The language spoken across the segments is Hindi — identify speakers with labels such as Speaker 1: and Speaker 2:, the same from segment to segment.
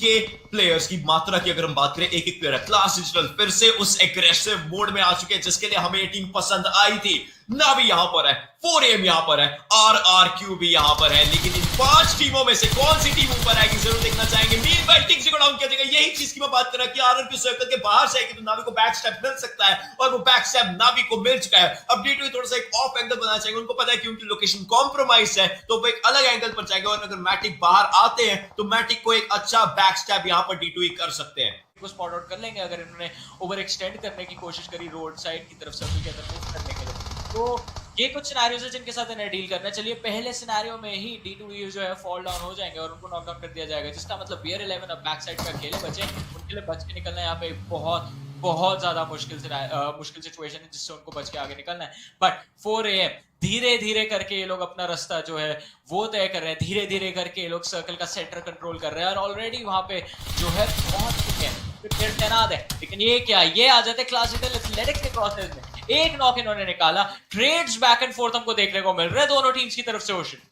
Speaker 1: के प्लेयर्स की मात्रा की अगर हम बात करें, एक प्लेयर है क्लास डिजिटल फिर से उस एग्रेसिव मोड में आ चुके हैं जिसके लिए हमें ये टीम पसंद आई थी। नावी यहां पर है, 4AM यहां पर है, RRQ भी यहां पर है, लेकिन इन 5 टीमों में से कौन सी टीम ऊपर आएगी जरूर देखना चाहेंगे। मीन बाय टिक्स को डाउन किया जाएगा, यही चीज की मैं बात कर रहा कि RRQ सर्कल के बाहर से आएगी तो नावी को बैक स्टेप मिल सकता है और वो बैक स्टेप नावी को मिल चुका है। अब D2 थोड़ा सा एक ऑफ एंगल बनाना चाहेंगे, उनको पता है कि उनकी लोकेशन कॉम्प्रोमाइज है तो वो एक अलग एंगल पर जाएंगे और अगर मैटिक बाहर आते हैं तो मैटिक को एक अच्छा बैक स्टेप यहां पर D2 कर सकते हैं।
Speaker 2: को स्पॉट आउट कर लेंगे अगर इन्होंने ओवर एक्सटेंड करने की कोशिश करी रोड साइड की तरफ सर्कल के अंदर मूव करने के लिए। तो ये कुछ सिनेरियोज है जिनके साथ इन्हें डील करना है। चलिए पहले सिनेरियो में ही D2 जो है फॉल डाउन हो जाएंगे और उनको नॉक डाउन कर दिया जाएगा, जिसका मतलब BR 11 अब बैक साइड पे अकेले बचे, उनके लिए बच के निकलना यहाँ पे बहुत ज्यादा मुश्किल सिचुएशन है जिससे उनको बच के आगे निकलना है। बट 4AM धीरे धीरे करके ये लोग अपना रास्ता जो है वो तय कर रहे हैं, धीरे धीरे करके ये लोग सर्कल का सेंटर कंट्रोल कर रहे हैं और ऑलरेडी वहां पे जो है पहुंच चुके हैं, फिर तैनात है। लेकिन ये क्या, ये आ जाते क्लास डिजिटल एथलेटिक्स के क्रॉसेस में, एक नॉक इन्होंने निकाला। ट्रेड्स बैक एंड फोर्थ हमको देखने को मिल रहे हैं दोनों टीम्स की तरफ से। ओशन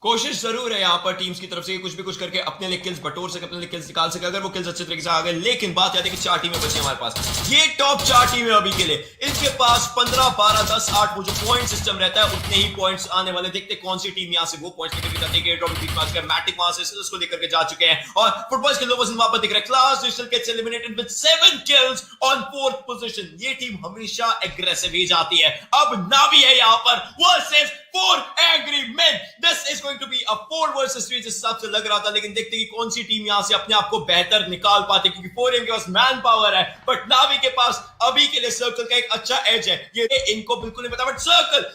Speaker 1: कोशिश जरूर है यहाँ पर टीम्स की तरफ से कुछ भी कुछ करके अपने लिए किल्स बटोर सके, अपने लिए किल्स निकाल सके अगर वो किल्स अच्छे तरीके से आ गए। लेकिन बात याद है कि 4 टीमें बची हमारे पास, ये टॉप 4 टीमें अभी के लिए, इनके पास 15, 12, 10, 8 वो जो पॉइंट सिस्टम रहता है उतने ही पॉइंट्स आने वाले। देखते कौन सी टीम यहाँ से वो पॉइंट्स लेकर जाती है। मैटिक वहां से उसको लेकर के जा चुके हैं और फुटबॉल के लोगों वहां पर दिख रहा है। Class digital gates eliminated with 7 kills on 4th position. ये टीम हमेशा एग्रेसिव ही जाती है। अब नावी है यहाँ पर versus 4 angry men. This is going to be a 4 versus 3 जिस हिसाब से लग रहा था, लेकिन देखते कि कौन सी टीम यहां से अपने आप को बेहतर निकाल पाती, क्योंकि 4AM के पास मैन पावर है बट नावी के पास अभी के लिए सर्कल का एक अच्छा एज है। ये इनको बिल्कुल नहीं पता बट सर्कल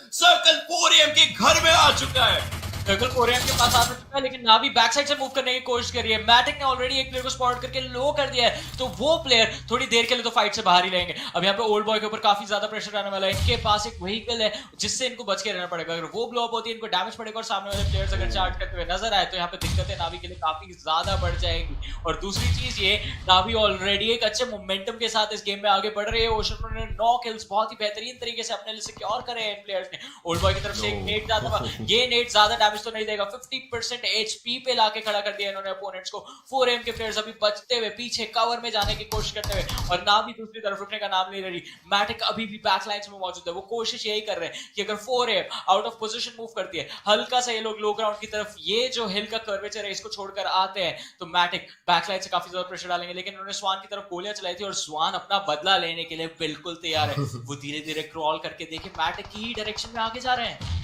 Speaker 1: 4AM के घर में आ चुका है।
Speaker 2: सर्कल 4AM के पास आ चुका है लेकिन नावी बैक साइड से मूव करने की कोशिश कर रही है। मैटिक ने ऑलरेडी एक प्लेयर को स्पॉट करके लो कर दिया है तो वो प्लेयर थोड़ी देर के लिए तो फाइट से बाहर ही रहेंगे। अब यहाँ पे ओल्ड बॉय के ऊपर काफी ज्यादा प्रेशर आने वाला है। इनके पास एक व्हीकल है जिससे इनको बच के रहना पड़ेगा, अगर वो ब्लो अप होती है इनको डैमेज पड़ेगा और सामने वाले प्लेयर्स अगर चार्ज करते हुए नजर आए तो यहाँ पे दिक्कतें नावी के लिए काफी ज्यादा बढ़ जाएंगी। और दूसरी चीज ये, नावी ऑलरेडी एक अच्छे मोमेंटम के साथ इस गेम में आगे बढ़ रही है। ओशन ने 9 किल्स बहुत ही बेहतरीन तरीके से अपने लिए सिक्योर करे हैं इन प्लेयर्स ने। ओल्ड बॉय की तरफ से एक नेट जाता हुआ, ये नेट ज्यादा डैमेज तो नहीं देगा, 50% HP पे लाके खड़ा कर दिया इन्होंने अपोनेंट्स को। 4AM के प्लेयर्स अभी बचते हुए पीछे कवर में जाने की कोशिश करते हुए और नावी दूसरी तरफ रुकने का नाम नहीं ले रही। मैटिक अभी भी बैक लाइंस में मौजूद है, वो कोशिश यही कर रहे हैं कि अगर 4AM out of position move करती है, हल्का सा ये लोग लो ग्राउंड की तरफ ये जो हिल का कर्वेचर है इसको छोड़कर आते हैं तो मैटिक बैक लाइन से काफी ज्यादा प्रेशर डालेंगे। लेकिन उन्होंने स्वान की तरफ गोलियां चलाई थी और स्वान अपना बदला लेने के लिए बिल्कुल तैयार है। वो धीरे धीरे क्रॉल करके देखे मैटिक की ही डायरेक्शन में आगे जा रहे हैं।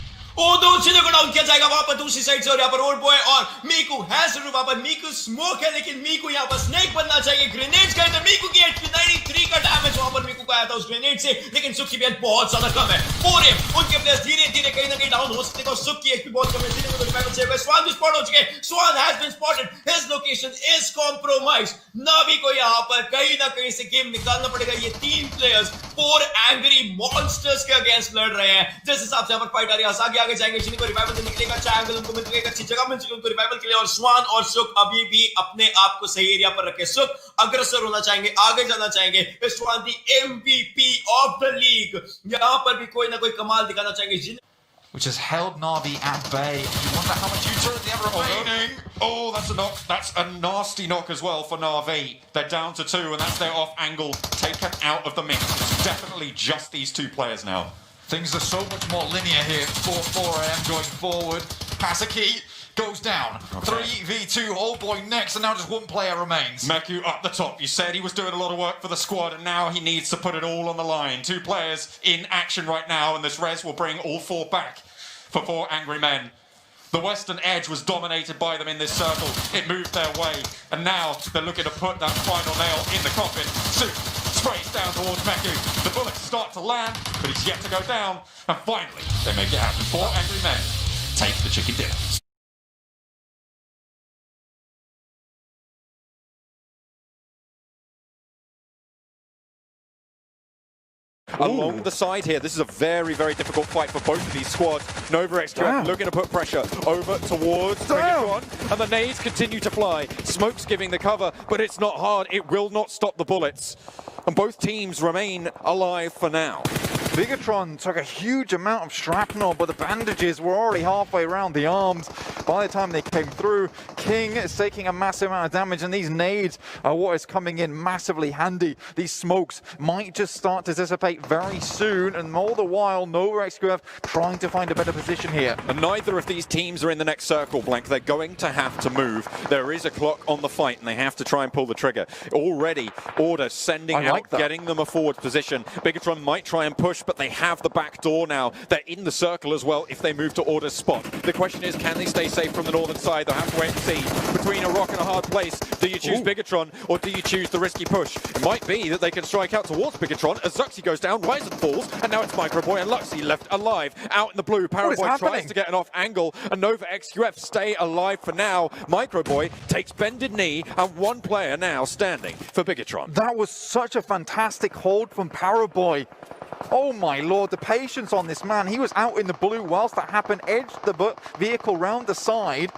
Speaker 1: दूसरी को डाउन किया जाएगा वहां पर दूसरी साइड से और यहाँ पर ओल्ड बॉय और मीकू है जरूर वहां पर। मीकू स्मोक है लेकिन मीकू यहाँ पर स्नेक बनना चाहिए। ग्रेनेड्स का तो मीकू की 93 का डैमेज वहां पर मीकू को आया था उस ग्रेनेड से, लेकिन सुख की हेल्थ बहुत ज्यादा कम है। 4AM उनके प्लेयर्स धीरे धीरे कहीं ना कहीं डाउन हो सकते हैं और सुख की एचपी बहुत कम है। स्वान भी स्पॉट हो चुके हैं, Swan has been spotted, his location is compromised. Navi को यहाँ पर कहीं ना कहीं से गेम निकालना पड़ेगा। ये 3 प्लेयर्स 4 एंग्री मॉन्स्टर्स के अगेंस्ट लड़ रहे हैं। जिस हिसाब से यहाँ पर फाइट आ रही है, आगे जाएंगे, जिनको रिवाइवल देने के लिए अच्छा एंगल उनको मिल चुका है, अच्छी जगह मिल चुकी है उनको रिवाइवल के लिए। और स्वान और सुख अभी भी अपने आप को सही एरिया पर रखे। सुख अग्रसर होना चाहेंगे, आगे जाना चाहेंगे। स्वान दी MVP ऑफ द लीग, यहां पर भी कोई ना कोई कमाल दिखाना चाहेंगे,
Speaker 3: which has held Na'Vi at bay. You wonder how much utility they have remaining.
Speaker 4: Oh, that's a knock. That's a nasty knock as well for Na'Vi. They're down to 2, and that's their off angle taken out of the mix. Definitely just these 2 players now.
Speaker 3: Things are so much more linear here for 4AM going forward. Kasaki goes down. 3v2, Old Boy next, and now just 1 player remains.
Speaker 4: Meku up the top. You said he was doing a lot of work for the squad, and now he needs to put it all on the line. 2 players in action right now, and this res will bring all 4 back for 4 angry men. The western edge was dominated by them in this circle. It moved their way, and now they're looking to put that final nail in the coffin. Suit sprays down towards Meku. The bullets start to land, but he's yet to go down, and finally they make it happen. 4 angry men take the chicken dinner.
Speaker 5: Along the side here, this is a very, very difficult fight for both of these squads. NovaXQ looking to put pressure over towards Megatron, and the nades continue to fly. Smoke's giving the cover, but it's not hard. It will not stop the bullets. And both teams remain alive for now.
Speaker 6: Bigatron took a huge amount of shrapnel, but the bandages were already halfway around the arms by the time they came through. King is taking a massive amount of damage, and these nades are what is coming in massively handy. These smokes might just start to dissipate very soon, and all the while, Nova XQF trying to find a better position here.
Speaker 5: And neither of these teams are in the next circle, Blank. They're going to have to move. There is a clock on the fight, and they have to try and pull the trigger. Already, Order sending out, getting them a forward position. Bigatron might try and push, but they have the back door now. They're in the circle as well if they move to Order's spot. The question is, can they stay safe from the northern side? They'll have to wait and see. Between a rock and a hard place, do you choose Bigatron, or do you choose the risky push? It might be that they can strike out towards Bigatron as Zuxi goes down, Ryzen falls, and now it's Microboy and Luxy left alive. Out in the blue, Paraboy tries to get an off angle, and Nova XQF stay alive for now. Microboy takes bended knee, and one player now standing for Bigatron.
Speaker 6: That was such a fantastic hold from Paraboy. Oh my lord, the patience on this man. He was out in the blue whilst that happened, edged the vehicle round the side,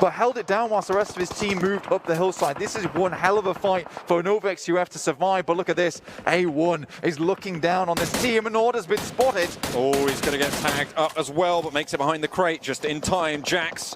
Speaker 6: but held it down whilst the rest of his team moved up the hillside. This is one hell of a fight for Nova XQF to survive, but look at this. A1 is looking down on this team, and Order's been spotted.
Speaker 5: Oh, he's going to get tagged up as well, but makes it behind the crate just in time. Jax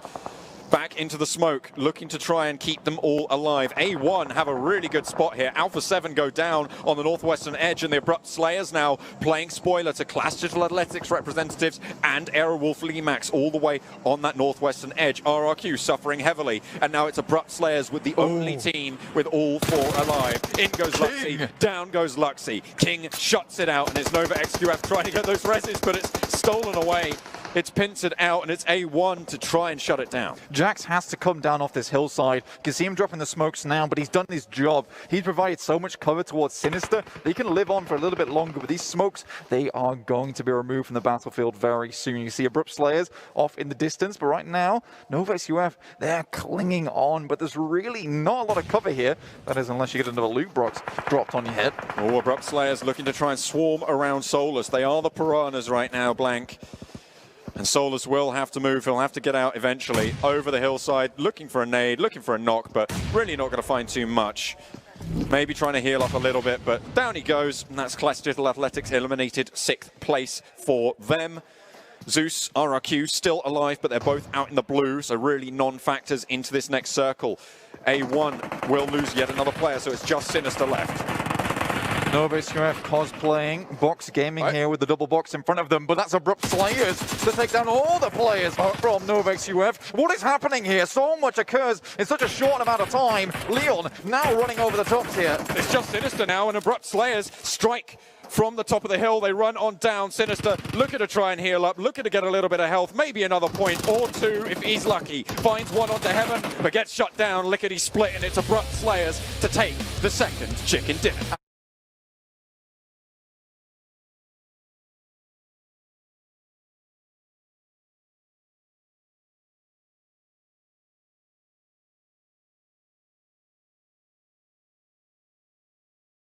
Speaker 5: back into the smoke, looking to try and keep them all alive. A1 have a really good spot here. Alpha 7 go down on the northwestern edge, and the Abrupt Slayers now playing spoiler to Clash Digital Athletics representatives and Aerowolf Limax all the way on that northwestern edge. RRQ suffering heavily, and now it's Abrupt Slayers with the only team with all four alive. In goes Luxy, down goes Luxy. King shuts it out, and it's Nova XQF trying to get those reses, but it's stolen away. It's pincered out, and it's A1 to try and shut it down.
Speaker 6: Jax has to come down off this hillside. You can see him dropping the smokes now, but he's done his job. He's provided so much cover towards Sinister that he can live on for a little bit longer. But these smokes, they are going to be removed from the battlefield very soon. You see Abrupt Slayers off in the distance, but right now, Nova XQF, they're clinging on, but there's really not a lot of cover here. That is, unless you get another loot box dropped on your head.
Speaker 5: Oh, Abrupt Slayers looking to try and swarm around Solus. They are the piranhas right now, Blank. And Solus will have to move. He'll have to get out eventually over the hillside, looking for a nade, looking for a knock, but really not going to find too much. Maybe trying to heal up a little bit, but down he goes. And that's Clash Digital Athletics eliminated 6th place for them. Zeus, RRQ still alive, but they're both out in the blue, so really non-factors into this next circle. A1 will lose yet another player, so it's just Sinister left.
Speaker 6: Nova XQF cosplaying, Box Gaming here with the double box in front of them, but that's Abrupt Slayers to take down all the players from Nova XQF. What is happening here? So much occurs in such a short amount of time. Leon now running over the tops here.
Speaker 5: It's just Sinister now, and Abrupt Slayers strike from the top of the hill. They run on down. Sinister looking to try and heal up, looking to get a little bit of health, maybe another point or two if he's lucky. Finds one onto Heaven, but gets shut down, lickety split, and it's Abrupt Slayers to take the second chicken dinner.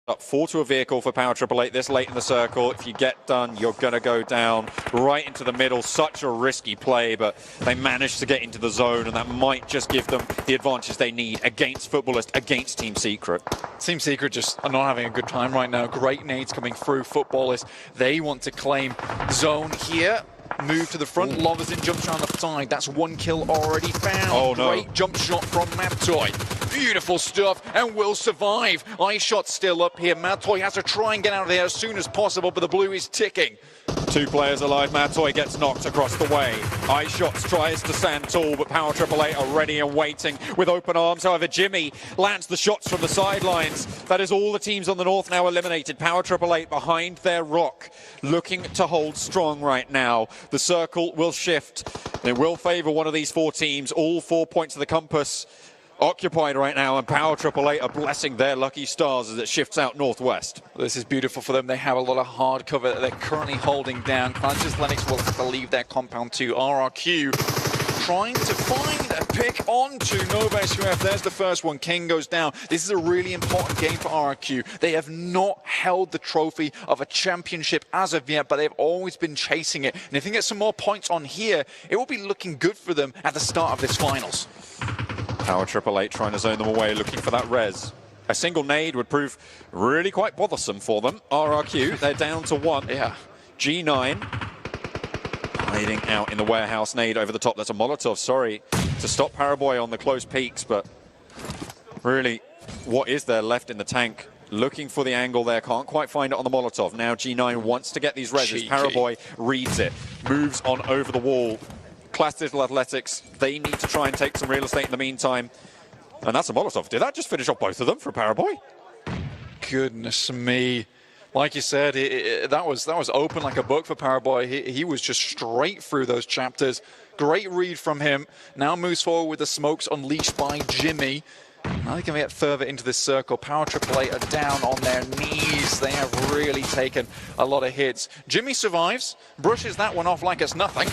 Speaker 5: Up 4 to a vehicle for Power Triple 8 this late in the circle. If you get done, you're going to go down right into the middle. Such a risky play, but they managed to get into the zone, and that might just give them the advantage they need against Footballist, against Team Secret.
Speaker 7: Team Secret just are not having a good time right now. Great nades coming through. Footballist, they want to claim zone here. Move to the front. Loverson jumps around the side. That's one kill already found.
Speaker 5: Oh, no.
Speaker 7: Great jump shot from Matoy. Beautiful stuff, and will survive. Ice shot still up here. Matoy has to try and get out of there as soon as possible, but the blue is ticking.
Speaker 5: 2 players alive. Matoy gets knocked across the way. Ice Shots tries to stand tall, but Power Triple 8 are ready and waiting with open arms. However, Jimmy lands the shots from the sidelines. That is all the teams on the north now eliminated. Power Triple 8 behind their rock, looking to hold strong right now. The circle will shift. It will favor one of these 4 teams. All 4 points of the compass occupied right now, and Power Triple 8 are blessing their lucky stars as it shifts out northwest.
Speaker 7: This is beautiful for them. They have a lot of hard cover that they're currently holding down. Clash Lennox will have to leave their compound to RRQ. Trying to find a pick onto Nova XQF. There's the first one. King goes down. This is a really important game for RRQ. They have not held the trophy of a championship as of yet, but they've always been chasing it. And if they get some more points on here, it will be looking good for them at the start of this finals.
Speaker 5: Power Triple 8 trying to zone them away, looking for that res. A single nade would prove really quite bothersome for them. RRQ, they're down to 1.
Speaker 7: Yeah.
Speaker 5: G9 hiding out in the warehouse. Nade over the top. That's a Molotov, sorry, to stop Paraboy on the close peaks, but really, what is there left in the tank? Looking for the angle there, can't quite find it on the Molotov. Now G9 wants to get these reses. Paraboy reads it, moves on over the wall. Class Digital Athletics, they need to try and take some real estate in the meantime. And that's a Molotov. Did that just finish off both of them for Paraboy?
Speaker 7: Goodness me. Like you said, that was open like a book for Paraboy. He was just straight through those chapters. Great read from him. Now moves forward with the smokes unleashed by Jimmy. Now they can get further into this circle. Power AAA are down on their knees. They have really taken a lot of hits. Jimmy survives, brushes that one off like it's nothing.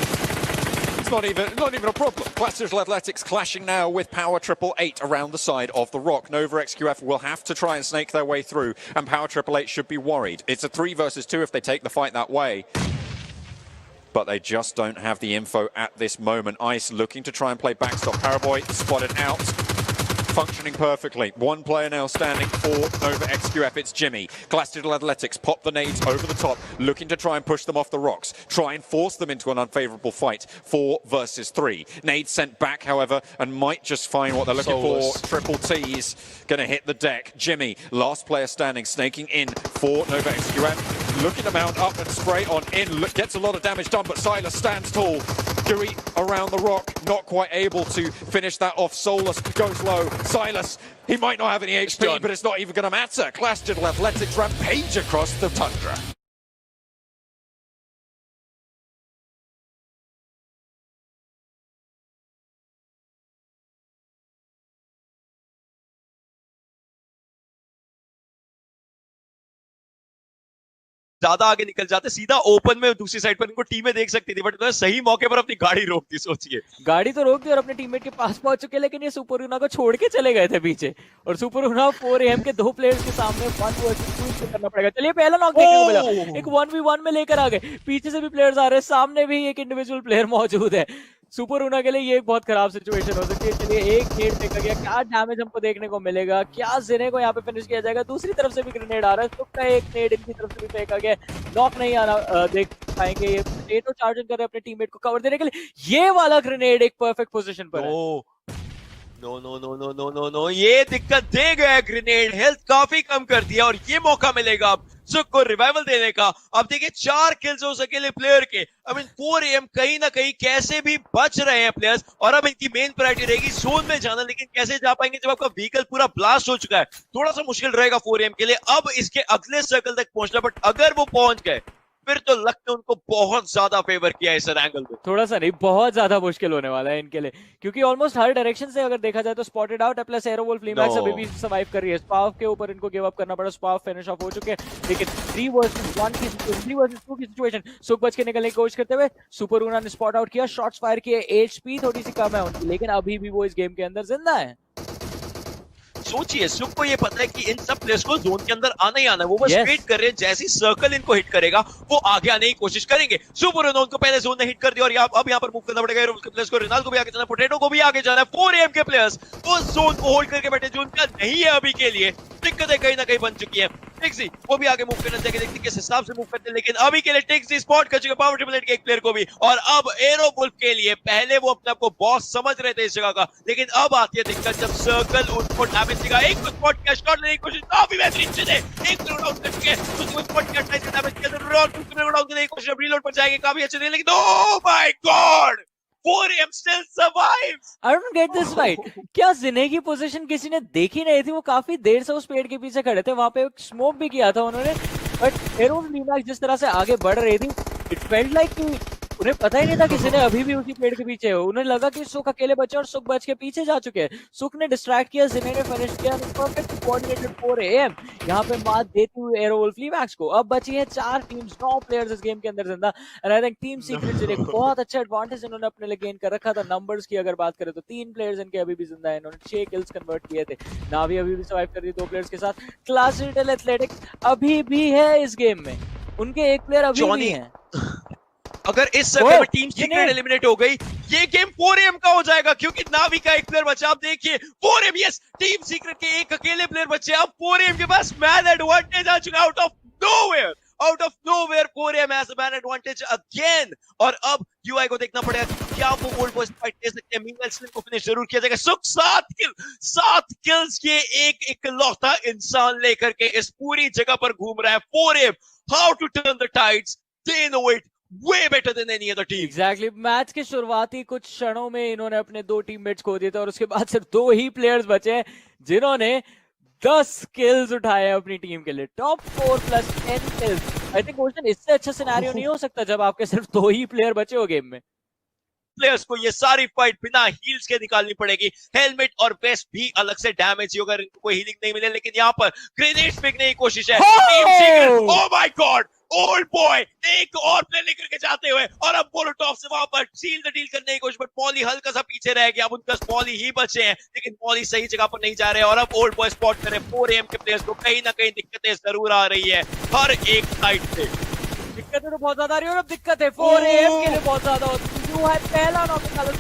Speaker 5: It's not even a problem. Class Digital Athletics clashing now with Power 888 around the side of the rock. Nova XQF will have to try and snake their way through, and Power 888 should be worried. It's a 3 versus 2 if they take the fight that way. But they just don't have the info at this moment. Ice looking to try and play backstop. Paraboy spotted out. Functioning perfectly. One player now standing for Nova XQF. It's Jimmy. Class Digital Athletics pop the nades over the top, looking to try and push them off the rocks, try and force them into an unfavorable fight. 4 versus 3. Nades sent back, however, and might just find what they're looking for. Triple T's going to hit the deck. Jimmy, last player standing, snaking in for Nova XQF. Looking to mount up and spray on in. Gets a lot of damage done, but Silas stands tall. Dewey around the rock, not quite able to finish that off. Solus goes low. Silas, he might not have any HP, but it's not even going to matter. Class Digital Athletics rampage across the tundra.
Speaker 1: ज्यादा आगे निकल जाते, सीधा ओपन में दूसरी साइड पर इनको टीमें देख सकती थी, बट उन्होंने सही मौके पर अपनी गाड़ी रोक दी। सोचिए, गाड़ी तो रोक दी और अपने टीममेट के पास पहुंच चुके, लेकिन ये सुपर यूना को छोड़ के चले गए थे पीछे, और सुपर यूना 4AM के 2 प्लेयर्स के सामने 1 वर्सेस 2 करना पड़ेगा। चलिए पहला नॉक देखने को मिला, एक 1v1 में लेकर आ गए, पीछे से भी प्लेयर्स आ रहे हैं, सामने भी एक इंडिविजुअल प्लेयर मौजूद है। सुपर यूना के लिए ये एक बहुत खराब सिचुएशन हो सकती है। चलिए एक नेड फेंका गया, क्या डैमेज हमको देखने को मिलेगा, क्या जिने को यहाँ पे फिनिश किया जाएगा। दूसरी तरफ से भी ग्रेनेड आ रहा है, तो एक नेड इनकी तरफ से भी फेंका गया, नॉक नहीं आना देख पाएंगे। ये पोटैटो चार्जिंग कर रहे हैं अपने टीममेट को कवर देने के लिए, ये वाला ग्रेनेड एक परफेक्ट पोजीशन पर है। No no no no no no no, ये दिक्कत दे गया ग्रेनेड, हेल्थ काफी कम कर दिया, और ये मौका मिलेगा अब सुक को रिवाइवल देने का। अब देखिए 4 किल्स हो सकेले प्लेयर के। आई मीन 4AM कहीं ना कहीं कैसे भी बच रहे हैं प्लेयर्स, और अब इनकी मेन प्रायोरिटी रहेगी जोन में जाना, लेकिन कैसे जा पाएंगे जब आपका व्हीकल पूरा ब्लास्ट हो चुका है। थोड़ा सा मुश्किल रहेगा 4AM के लिए अब इसके अगले सर्कल तक पहुंचना, बट अगर वो पहुंच गए फिर तो लगता है उनको बहुत ज्यादा फेवर किया है इस एंगल में। थोड़ा सा नहीं, बहुत ज्यादा मुश्किल होने वाला है इनके लिए, क्योंकि ऑलमोस्ट हर डायरेक्शन से अगर देखा जाए तो स्पॉटेड आउट है, प्लस एरोवोल्फ फ्लेमैक्स अभी भी सर्वाइव कर रही है। स्पाव के ऊपर इनको गिव अप करना पड़ा, स्पाव फिनिश ऑफ हो चुके हैं, लेकिन 3 वर्सेस 2 की सिचुएशन। सुक बच के निकलने की कोशिश करते हुए सुपर यूना ने स्पॉट आउट किया, शॉट्स फायर किए, HP थोड़ी सी कम है उनकी, लेकिन अभी भी वो इस गेम के अंदर जिंदा है। सोचिए, सुक को ये पता है कि इन सब प्लेयर्स को जोन के अंदर आना ही आना है, वो बस वेट कर रहे हैं, जैसे ही सर्कल इनको हिट करेगा वो आगे आने की कोशिश करेंगे। सुपर यूना उनको पहले जोन ने हिट कर दिया, और अब यहाँ पर मूव करना पड़ेगा के प्लेयर्स को। रिनाल को भी आगे जाना है, पोटैटो को भी आगे जाना है। 4AM के प्लेयर्स वो जोन को होल्ड करके बैठे, जो उनका नहीं है अभी के लिए। दिक्कतें कहीं ना कहीं बन चुकी है। टिक्सी वो भी आगे मूव करना चाहिए, देखते किस हिसाब से मूव करते हैं, लेकिन अभी के लिए टिक्सी स्पॉट कर चुके पावर ट्रिपल के एक प्लेयर को भी, और अब एरोवुल्फ के लिए पहले वो अपने आप को बॉस समझ रहे थे इस जगह का, लेकिन अब आती है दिक्कत जब सर्कल उनको डैमेज देगा। एक को स्पॉट किया, शॉट लेने की कोशिश, काफी बेहतरीन चीज है, एक को डाउन कर चुके हैं, उसको स्पॉट किया, 28 डैमेज किया, और दूसरे को डाउन करने की कोशिश, रीलोड पर जाएंगे, काफी अच्छे थे, लेकिन ओह my God 4AM still survives. I don't get this right. क्या जिने की पोजीशन किसी ने देखी नहीं थी, वो काफी देर से उस पेड़ के पीछे खड़े थे, वहां पे स्मोक भी किया था उन्होंने, बट एरोवुल्फ जिस तरह से आगे बढ़ रही थी, इट फेल्ट लाइक कि उन्हें पता ही नहीं था कि जिने अभी भी उसी पेड़ के पीछे हो। उन्हें लगा कि सुक अकेले बचे और सुक बच के पीछे जा चुके हैं। सुक ने डिस्ट्रैक्ट किया, जिने ने फिनिश किया, परफेक्ट कोऑर्डिनेटेड 4AM यहाँ पे मात देती हुई एरोवुल्फ फ्लेमैक्स को। अब बची है 4 टीम्स, 9 प्लेयर्स इस गेम के अंदर जिंदा, and I think team secret जिने बहुत अच्छा एडवांटेज इन्होंने अपने लिए गेन कर रखा था। नंबर्स की अगर बात करें तो 3 प्लेयर्स इनके अभी भी जिंदा है, इन्होंने 6 किल्स कन्वर्ट किए थे। नावी अभी भी सर्वाइव कर रही है 2 प्लेयर्स के साथ। क्लास डिजिटल एथलेटिक्स अभी भी है इस गेम में, उनके एक प्लेयर अभी भी है। अगर इस सर्कल में टीम सीक्रेट एलिमिनेट हो गई, ये गेम 4AM का हो जाएगा, क्योंकि नावी का एक प्लेयर बचा। आप देखिए 4AM, यस, टीम सीक्रेट के एक अकेले प्लेयर बचे, अब 4AM के पास मैन एडवांटेज आ चुका out of nowhere.
Speaker 8: Out of nowhere 4AM has a man advantage again. और अब यूआई को देखना पड़ेगा कि क्या वो ओल्ड बॉयज फाइट ले सकते हैं। मीनवाइल स्लिम को फिनिश जरूर किया जाएगा। सुख 7 किल्स ये एक इकलौता इंसान लेकर के इस पूरी जगह पर घूम रहा है। 4AM, how to turn the tides, they know it way better than any other team.
Speaker 2: Exactly. Match के शुरुआती कुछ क्षणों में इन्होंने अपने 2 टीममेट्स खो दिए थे और उसके बाद सिर्फ 2 ही प्लेयर्स बचे हैं जिन्होंने 10 किल्स उठाए अपनी टीम के लिए। Top 4 plus 10 kills. I think question इससे अच्छा सिनेरियो नहीं हो सकता जब आपके सिर्फ 2 ही प्लेयर बचे हो गेम में।
Speaker 8: प्लेयर्स को ये सारी फाइट बिना हील्स के निकालनी पड़ेगी। हेलमेट और वेस्ट भी अलग से डैमेज ही होगा, इनको कोई हीलिंग नहीं मिले। लेकिन यहाँ पर ग्रेनेड्स फेंकने की कोशिश है। ओह माय गॉड, ओल्ड बॉय एक और प्ले लेकर के जाते हुए और अब मोलोटॉव से वहां पर सील द डील करने की कोशिश, बट मॉली हल्का सा पीछे रह गया। अब उनका मॉली ही बचे हैं लेकिन मॉली सही जगह पर नहीं जा रहे। और अब ओल्ड बॉय स्पॉट करे 4AM के प्लेयर्स को कहीं ना कहीं दिक्कतें जरूर आ रही है हर एक साइड से।
Speaker 2: दिक्कतें तो बहुत ज्यादा आ रही है और अब दिक्कत है 4AM के लिए बहुत ज्यादा होती है। जो है पहला नॉक निकाला,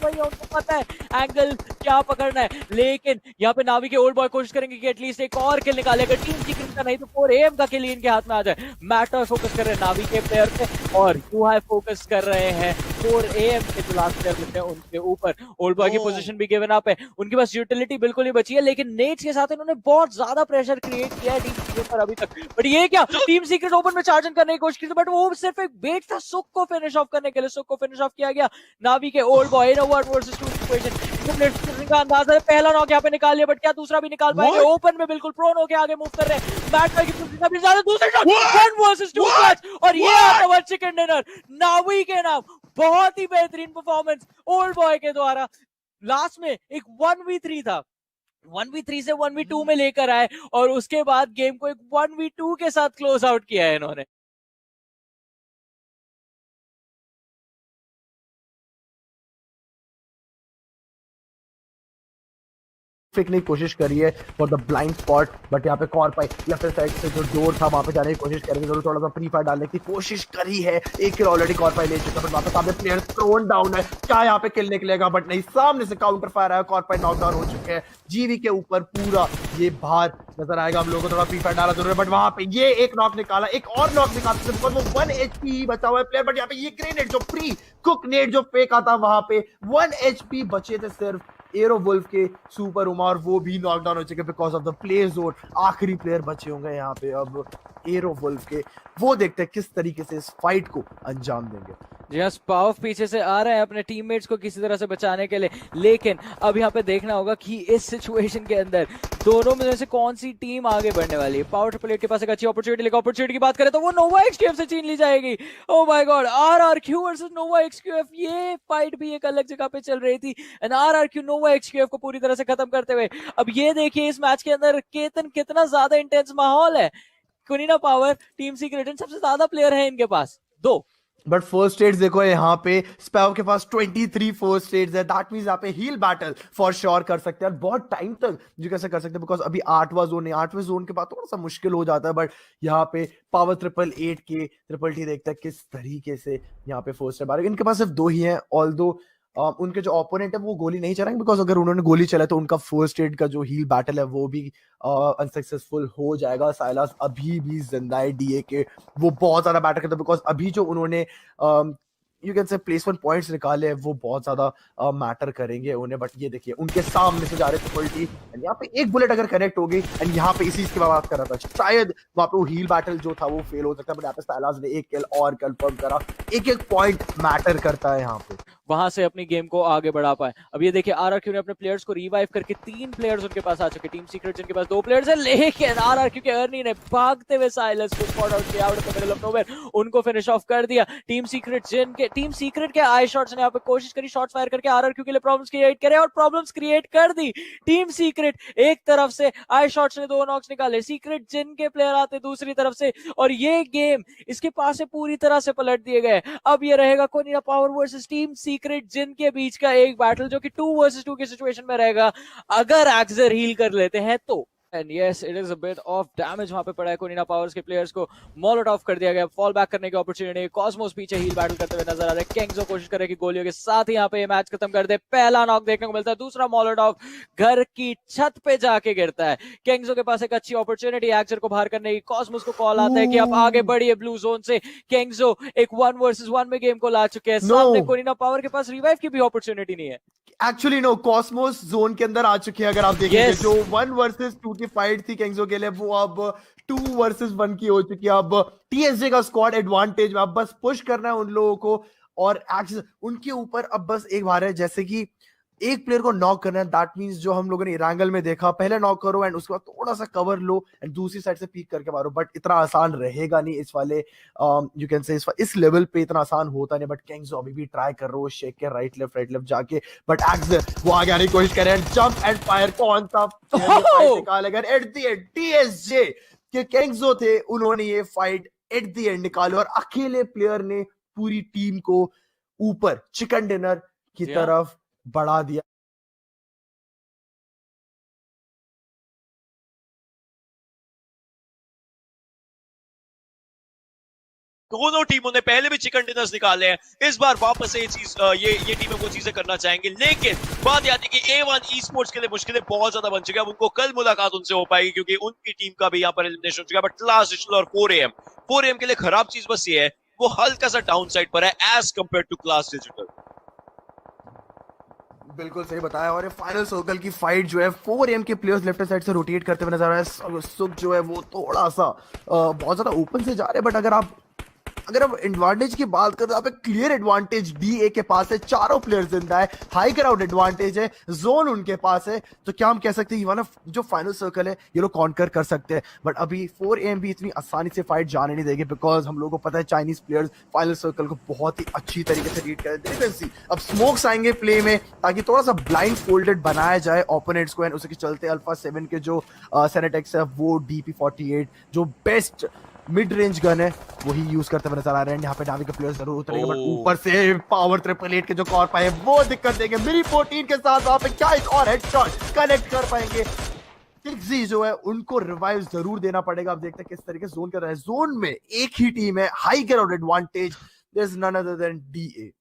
Speaker 2: भाई उनको पता है एंगल क्या पकड़ना है। लेकिन यहाँ पे नावी के ओल्ड बॉय कोशिश करेंगे कि एटलीस्ट एक और किल निकाले। अगर टीम सीक्रेट का नहीं तो 4AM का किल इनके हाथ में आ जाए। मैटर फोकस कर रहे हैं नावी के प्लेयर पे और यूआई फोकस कर रहे हैं 4AM के जो लास्ट प्लेयर बचे हैं उनके ऊपर। ओल्ड बॉय की पोजीशन भी गिवन अप है, उनके पास यूटिलिटी बिल्कुल नहीं बची है। लेकिन नेट्स के साथ इन्होंने बहुत ज्यादा प्रेशर क्रिएट किया है टीम सीक्रेट पर अभी तक। बट ये क्या, टीम सीक्रेट ओपन में चार्ज करने की कोशिश की बट वो सिर्फ एक बेट था सुख को फिनिश ऑफ करने के लिए। सुख को फिनिश ऑफ किया गया। नावी के old boy in 1 versus 2 situation का अंदाजा है। पहला नॉक यहाँ पे निकाल लिया बट क्या दूसरा भी निकाल पाएंगे? ओपन में बिल्कुल प्रोन होके आगे मूव कर रहे हैं। बैट की पोजीशन अभी ज्यादा, दूसरे शॉट 1 वर्सेस 2 मैच और ये आता है चिकन डिनर नावी के नाम। बहुत ही बेहतरीन परफॉर्मेंस ओल्ड बॉय के द्वारा। लास्ट में एक 1v3 था, 1v3 से 1v2 में लेकर आए और उसके बाद गेम को एक 1v2 के साथ क्लोज आउट किया है इन्होंने।
Speaker 9: फेंकने की कोशिश करी है for the blind spot, but यहाँ पे कॉर्पाई लेफ्ट साइड से जो डोर था वहां पे जाने की कोशिश करेंगे। जरूर थोड़ा सा प्री फायर डालने की कोशिश करी है। एक किल ऑलरेडी कॉर्पाई ले चुका है बट वहां पे सामने प्लेयर थ्रोन डाउन है। क्या यहाँ पे किल निकलेगा? बट नहीं, सामने से काउंटर फायर आया। कॉर्पाई नॉकडाउन हो चुके हैं। जीवी के ऊपर पूरा ये भार नजर आएगा। हम लोगों को थोड़ा प्री फायर डाला जरूर है बट वहां पे ये एक नॉक निकाला, एक और नॉक निकालते बिकॉज वो 1 HP ही बचा हुआ है प्लेयर। बट यहाँ पे ये ग्रेनेड जो प्री कुक नेट जो फेंका था वहां पे 1 HP बचे थे सिर्फ एरो वुल्फ के सुपर उमा और वो भी नॉकडाउन हो चुके because of the play zone. आखिरी प्लेयर बचे होंगे यहाँ पे अब एरो वुल्फ के। वो देखते हैं किस तरीके से इस फाइट को अंजाम देंगे।
Speaker 2: जी हाँ, स्पाव पीछे से आ रहे हैं अपने टीममेट्स को किसी तरह से बचाने के लिए। लेकिन अब यहाँ पे देखना होगा कि इस सिचुएशन के अंदर दोनों में से कौन सी टीम आगे बढ़ने वाली है। पावर ट्रिपल एट के पास एक अच्छी अपॉर्चुनिटी, लेकिन अपॉर्चुनिटी की बात करें तो वो नोवा एक्सक्यूएफ से छीन ली जाएगी। Oh my god, RRQ versus Nova XQF, ये फाइट भी एक अलग जगह पे चल रही थी एंड आरआरक्यू नोवा एक्सक्यूएफ को पूरी तरह से खत्म करते हुए। अब ये देखिए इस मैच के अंदर केतन कितना ज्यादा इंटेंस माहौल है। कुनीना पावर, टीम सीक्रेट सबसे ज्यादा प्लेयर है इनके पास 2।
Speaker 9: बट फर्स्ट एड्स देखो यहाँ पे स्पैव के पास 23 फर्स्ट एड्स है। दैट मींस यहाँ पे हील बैटल फॉर श्योर कर सकते हैं और बहुत टाइम तक जो कैसे कर सकते हैं बिकॉज अभी 8वां जोन है। 8वें जोन के बाद थोड़ा सा मुश्किल हो जाता है बट यहाँ पे पावर 888 के ट्रिपल टी देखता है किस तरीके से यहाँ पे फर्स्ट है। इनके पास सिर्फ 2 ही हैं। ऑल्दो उनके जो ओपोनेंट है वो गोली नहीं चलाएंगे बिकॉज अगर उन्होंने गोली चला तो उनका फर्स्ट एड का जो हील बैटल है वो भी अनसक्सेसफुल हो जाएगा। साइलास अभी भी जिंदा है डीए के, वो बहुत ज्यादा बैटर करता है बिकॉज अभी जो उन्होंने you can say placement points निकाले हैं वो बहुत ज्यादा मैटर करेंगे उन्हें। बट ये देखिए उनके सामने से जा रहे ट्रिपल टी एंड यहाँ पे एक बुलेट अगर कनेक्ट हो गई एंड यहाँ पे इसी की बात कर रहा था शायद वहां पे वो हील बैटल जो था वो फेल हो सकता है। बट यहाँ पे साइलास ने एक किल और कंफर्म करा। एक पॉइंट मैटर करता है यहाँ पे,
Speaker 2: वहां से अपनी गेम को आगे बढ़ा पाए। अब ये देखिए आरआरक्यू ने अपने प्लेयर्स को रिवाइव करके 3 प्लेयर्स उनके पास आ चुके। टीम सीक्रेट जिनके पास 2 प्लेयर्स है लेकिन आरआरक्यू के अर्नी ने भागते हुए साइलस को स्पॉट आउट किया out of the middle of nowhere, उनको फिनिश ऑफ कर दिया। टीम सीक्रेट के आई शॉट्स ने यहाँ पे कोशिश करी शॉट फायर करके आरआरक्यू के लिए प्रॉब्लम्स क्रिएट करे और प्रॉब्लम्स क्रिएट कर दी। टीम सीक्रेट एक तरफ से आई शॉट्स ने 2 नॉक्स निकाले, सीक्रेट जिन के प्लेयर आते दूसरी तरफ से और ये गेम इसके पास से पूरी तरह से पलट दिए गए। अब ये रहेगा कोनिना पावर वर्सेस टीम सीक्रेट जिन के बीच का एक बैटल जो कि 2 वर्सेस 2 की सिचुएशन में रहेगा। अगर एक्सर हील कर लेते हैं तो
Speaker 10: and yes it is a bit of damage वहां पे पड़ा है कोनिना पावर्स के प्लेयर्स को मॉलोटॉफ कर दिया गया फॉल बैक करने की अपॉर्चुनिटी कॉस्मोस पीछे हील बैटल करते हुए नजर आ रहे हैं केंगजो कोशिश करे कि गोलियों के साथ ही यहां पे ये मैच खत्म कर दे पहला नॉक देखने को मिलता है दूसरा मॉलोटॉफ घर की छत पे जाके गिरता है केंगजो के पास एक अच्छी अपॉर्चुनिटी एक्चर को बाहर करने की कॉस्मोस को कॉल आता है कि आप आगे बढ़िए ब्लू जोन से केंगजो एक 1 वर्सेस 1 में गेम को ला चुके हैं सामने कोनिना पावर के पास रिवाइव की भी अपॉर्चुनिटी नहीं है
Speaker 9: एक्चुअली नो कॉस्मोस जोन के अंदर आ चुके हैं अगर आप देखेंगे
Speaker 10: Yes.
Speaker 9: जो 1 वर्सेस 2 की फाइट थी केंगजो के लिए वो अब 2 वर्सेस 1 की हो चुकी है अब टीएसजे का स्क्वाड एडवांटेज में अब बस पुश करना है उन लोगों को और उनके ऊपर अब बस एक बार है जैसे कि एक प्लेयर को नॉक करना है दैट मींस जो हम लोगों ने इरांगल में देखा पहले नॉक करो एंड उसके बाद थोड़ा सा कवर लो एंड दूसरी साइड से पीक करके मारो बट इतना आसान रहेगा नहीं इस वाले यू कैन से इस लेवल पे इतना आसान होता नहीं बट केंगजो अभी भी ट्राई कर रहे हो शेक के राइट लेफ्ट जाके बट एक्स वो आगे आने की कोशिश कर रहे हैं जंप एंड फायर कौन सा निकालेगा एट द एंड टीएसजे के केंगजो थे उन्होंने ये फाइट एट द एंड निकाली और अकेले प्लेयर ने पूरी टीम को ऊपर चिकन डिनर की तरफ बढ़ा दिया
Speaker 8: दोनों टीमों ने पहले भी चिकन डिनर्स निकाले हैं इस बार वापस से ये चीज ये टीमें वो चीजें करना चाहेंगे लेकिन बात याद है कि A1 ई स्पोर्ट्स के लिए मुश्किलें बहुत ज्यादा बन चुकी है अब उनको कल मुलाकात उनसे हो पाएगी क्योंकि उनकी टीम का भी यहाँ पर एलिमिनेशन हो चुका है बट क्लास डिजिटल और 4AM के लिए खराब चीज बस ये है वो हल्का सा डाउन साइड पर है as compare to class digital
Speaker 9: बिल्कुल सही बताया और ये फाइनल सर्कल की फाइट जो है 4AM के प्लेयर्स लेफ्ट साइड से रोटेट करते हुए नजर आ रहा है सुख जो है वो थोड़ा सा बहुत ज्यादा ओपन से जा रहे हैं बट अगर आप एडवांटेज की बात करें तो आप एक क्लियर एडवांटेज DA के पास है चारों प्लेयर जिंदा है हाई ग्राउंड एडवांटेज है जोन उनके पास है तो क्या हम कह सकते हैं इवन जो फाइनल सर्कल है ये लोग कॉन्कर कर सकते हैं बट अभी 4AM भी इतनी आसानी से फाइट जाने नहीं देंगे बिकॉज हम लोगों को पता है चाइनीज प्लेयर्स फाइनल सर्कल को बहुत ही अच्छी तरीके से रीड करें अब स्मोक्स आएंगे प्ले में ताकि थोड़ा सा ब्लाइंड फोल्डेड बनाया जाए ओपोनेंट्स को एंड उसके चलते अल्फा 7 के जो सेनेटेक्स है वो DP48 जो बेस्ट मिड रेंज गन है वही यूज करते हुए नजर आ रहे हैं यहाँ पे नावी के प्लेयर्स जरूर उतरेंगे बट ऊपर से पावर 888 के जो कॉर पाए वो दिक्कत देंगे मेरी 14 के साथ वहां पे क्या एक और हेडशॉट कनेक्ट कर पाएंगे किक्सी जो है उनको रिवाइव जरूर देना पड़ेगा अब देखते हैं किस तरीके से जोन कर रहा है जोन में एक ही टीम है high ground advantage there is none other than DA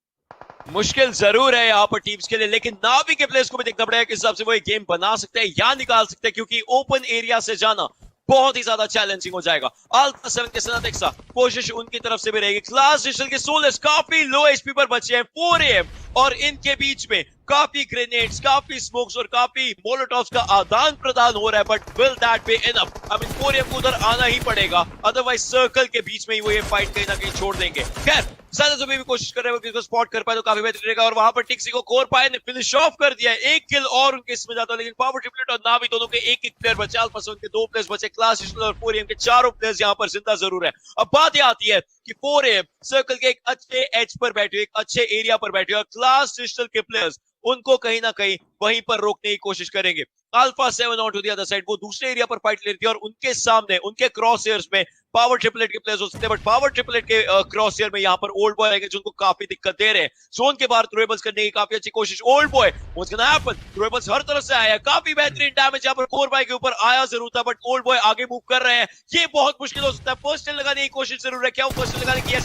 Speaker 8: मुश्किल जरूर है यहाँ पर टीम्स के लिए लेकिन नावी के प्लेयर्स को भी देखना पड़ेगा किस हिसाब से वो एक गेम बना सकते हैं या निकाल सकते हैं क्योंकि ओपन एरिया से जाना बहुत ही ज्यादा चैलेंजिंग हो जाएगा अल्फा 7 के सनाटेक्सा कोशिश उनकी तरफ से भी रहेगी क्लास डिजिटल के सोलर्स काफी लो एचपी पर बचे हैं 4AM और इनके बीच में काफी ग्रेनेड्स काफी स्मोक्स और काफी मोलोटॉव्स का आदान प्रदान हो रहा है but will that be enough I mean 4AM को उधर आना ही पड़ेगा अदरवाइज सर्कल के बीच में ही वो ये फाइट कहीं ना कहीं छोड़ देंगे खैर ज्यादा जो भी कोशिश कर रहे हो किसको स्पॉट कर पाए तो काफी बेहतर रहेगा और वहां पर टिक्सी को कोर पाए ने फिनिश ऑफ कर दिया है एक किल और उनके इसमें जाता है लेकिन पावर ट्रिपलेट और नावी दोनों के एक प्लेयर बचे अल्फा 7 के 2 प्लेयर्स बचे क्लास डिजिटल और 4AM के चारों प्लेयर्स यहां पर जिंदा जरूर है अब बात यह आती है कि 4AM सर्कल के एक अच्छे एज पर बैठे एक अच्छे एरिया पर बैठे और क्लास डिजिटल के प्लेयर्स उनको कहीं ना कहीं वहीं पर रोकने की कोशिश करेंगे alpha 7 on to the other side वो दूसरे एरिया पर फाइट ले रही थी और उनके सामने उनके क्रॉस एयर्स में पावर ट्रिपलेट के प्लेयर्स हो सकते हैं बट पावर ट्रिपलेट के क्रॉस एयर में यहाँ पर ओल्ड बॉय आएंगे जिनको काफी दिक्कत दे रहे हैं जोन के बाहर थ्रोएबल्स करने की काफी अच्छी कोशिश ओल्ड बॉय थ्रोएबल्स हर तरफ से आया है काफी बेहतरीन डैमेज यहाँ पर कोर बाय के ऊपर आया जरूर था बट ओल्ड बॉय आगे मूव कर रहे हैं ये बहुत मुश्किल हो सकता है फर्स्ट एड लगाने की कोशिश जरूर है क्या फर्स्ट एड लगाने की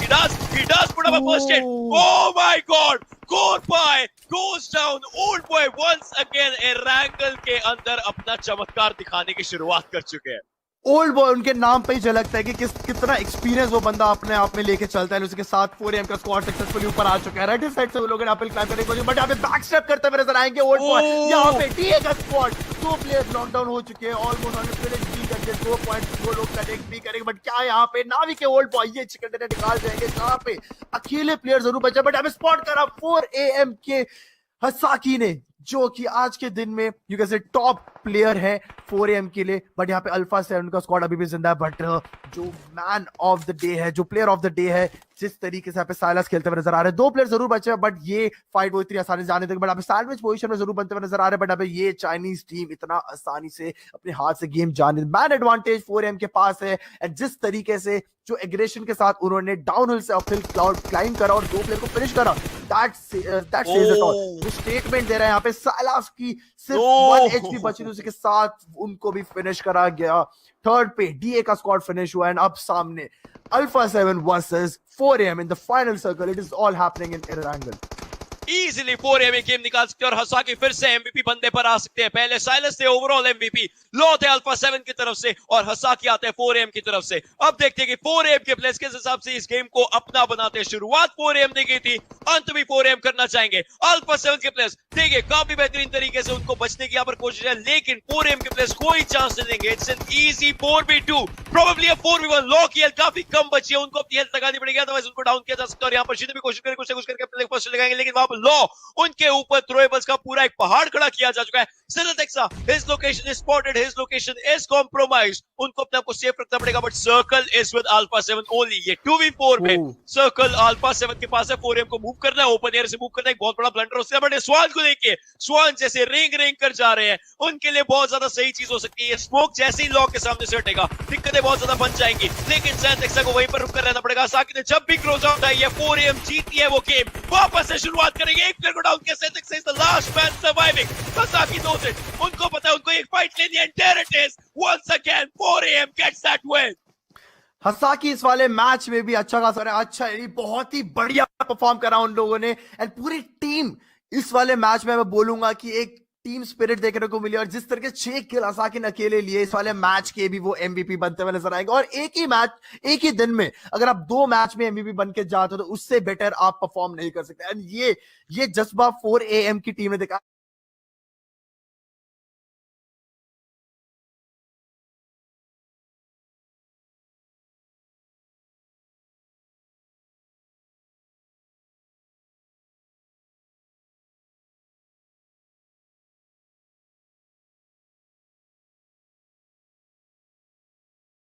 Speaker 8: he does put up a first hit oh my god core by goes down old boy once again Erangel के अंदर अपना चमत्कार दिखाने की शुरुआत कर चुके हैं
Speaker 9: ओल्ड बॉय उनके नाम पे ही झलकता है कि कितना एक्सपीरियंस वो बंदा अपने आप में लेके चलता है उसके साथ 4AM का स्क्वाड सक्सेसफुली ऊपर आ चुका है राइट साइड से वो लोग अपने क्लाइम करने की कोशिश बट यहाँ पे बैक स्टेप करते हुए नजर आएंगे ओल्ड बॉय यहाँ पे DA का स्क्वाड 2 प्लेयर्स नॉकडाउन हो चुके हैं ऑलमोस्ट 100 करके 2 पॉइंट वो लोग कनेक्ट भी करेंगे बट क्या यहाँ पे नावी के ओल्ड बॉय ये चिकन डिनर निकाल जाएंगे जहाँ पे अकेले प्लेयर जरूर बचे बट यहाँ पे स्पॉट करा 4AM के हसाकी ने जो कि आज के दिन में you can say top player है 4AM के लिए बट यहाँ पे अल्फा 7 का स्क्वाड अभी भी जिंदा है बट जो मैन ऑफ द डे है जो प्लेयर ऑफ द डे है जिस तरीके से यहाँ पे साइलस खेलते हुए नजर आ रहे हैं 2 प्लेयर जरूर बचे हैं बट ये फाइट वो इतनी आसानी से जाने देंगे बट अभी सैंडविच पोजीशन में जरूर बनते हुए नजर आ रहे हैं बट अभी ये चाइनीज टीम इतना आसानी से अपने हाथ से गेम जाने मैन एडवांटेज 4AM के पास है एंड जिस तरीके से जो एग्रेशन के साथ उन्होंने डाउनहिल से अपहिल क्लाइंब करा और 2 प्लेयर को फिनिश करा, दैट सेज इट ऑल। जो स्टेटमेंट दे रहा है यहाँ पे, साइलास की सिर्फ 1 एचपी बची थी, उसी के साथ उनको भी फिनिश करा गया। थर्ड पे डीए का स्क्वाड फिनिश हुआ एंड अब सामने Alpha 7 versus 4AM in the final circle. It is all happening in Erangel.
Speaker 8: Easily 4AM game निकाल सकते हैं और हसाकी फिर से एमवीपी बनने पर आ सकते हैं। पहले साइलस थे ओवरऑल एमवीपी, लो थे अल्फा 7 की तरफ से और हसाकी आते हैं 4AM की तरफ से। अब देखते हैं कि 4AM के प्लेयर्स किस हिसाब से इस गेम को अपना बनाते हैं। शुरुआत 4AM ने की थी, अंत भी 4AM करना चाहेंगे। अल्फा 7 के प्लेयर्स देखिए काफी बेहतरीन तरीके से उनको बचने की यहाँ पर कोशिश है, लेकिन 4AM के प्लेयर्स कोई चांस नहीं देंगे। It's an easy 4v2, probably a 4v1। लो की हेल्थ काफी कम बची है, उनको अपनी हेल्थ लगानी पड़ेगी, अदरवाइज उनको डाउन किया जा सकता है। और यहाँ पर शीधे भी कोशिश करके अपने फर्स्ट लगाएंगे, लेकिन वहां पर लो उनके ऊपर थ्रोएबल्स का पूरा एक पहाड़ खड़ा किया जा चुका है। सिनेटेक्सा, his location is spotted, his location is compromised. उनको अपने आप को सेफ रखना पड़ेगा, but circle is with alpha 7 only. ये 2v4 में सर्कल अल्फा 7 के पास है। 4AM को मूव करना है, ओपन एयर से मूव करना है, एक बहुत बड़ा ब्लंडर हो सकता है। बट स्वान को देखिए, स्वान जैसे रेंग कर जा रहे हैं, उनके लिए बहुत ज्यादा सही चीज हो सकती है। स्मोक जैसे ही लॉक के सामने से हटेगा, दिक्कतें बहुत ज्यादा बन जाएंगी, लेकिन सिनेटेक्सा को वहीं पर रुक कर रहना पड़ेगा। साकी ने जब भी क्लोज आउट आई है, 4AM जीती है वो गेम। वापस से शुरुआत करेंगे, एक प्लेयर को डाउन किया, सिनेटेक्सा is the last man surviving. Hasaki 2 से उनको पता है उनको एक फाइट लेनी है। There it is, once again 4AM gets that win.
Speaker 9: Hasaki इस वाले मैच में भी अच्छा खासा रहा, अच्छा यानी बहुत ही बढ़िया परफॉर्म करा उन लोगों ने। एंड पूरी टीम इस वाले मैच में मैं बोलूंगा कि एक टीम स्पिरिट देखने को मिली, और जिस तरह के 6 किल हसाकी ने अकेले लिए, इस वाले मैच के भी वो एमवीपी बनते हुए नजर आएंगे। और एक ही मैच, एक ही दिन में अगर आप 2 मैच में एमवीपी बन के जाते हो तो उससे बेटर आप परफॉर्म नहीं कर सकते। एंड ये जज्बा 4AM की टीम ने देखा।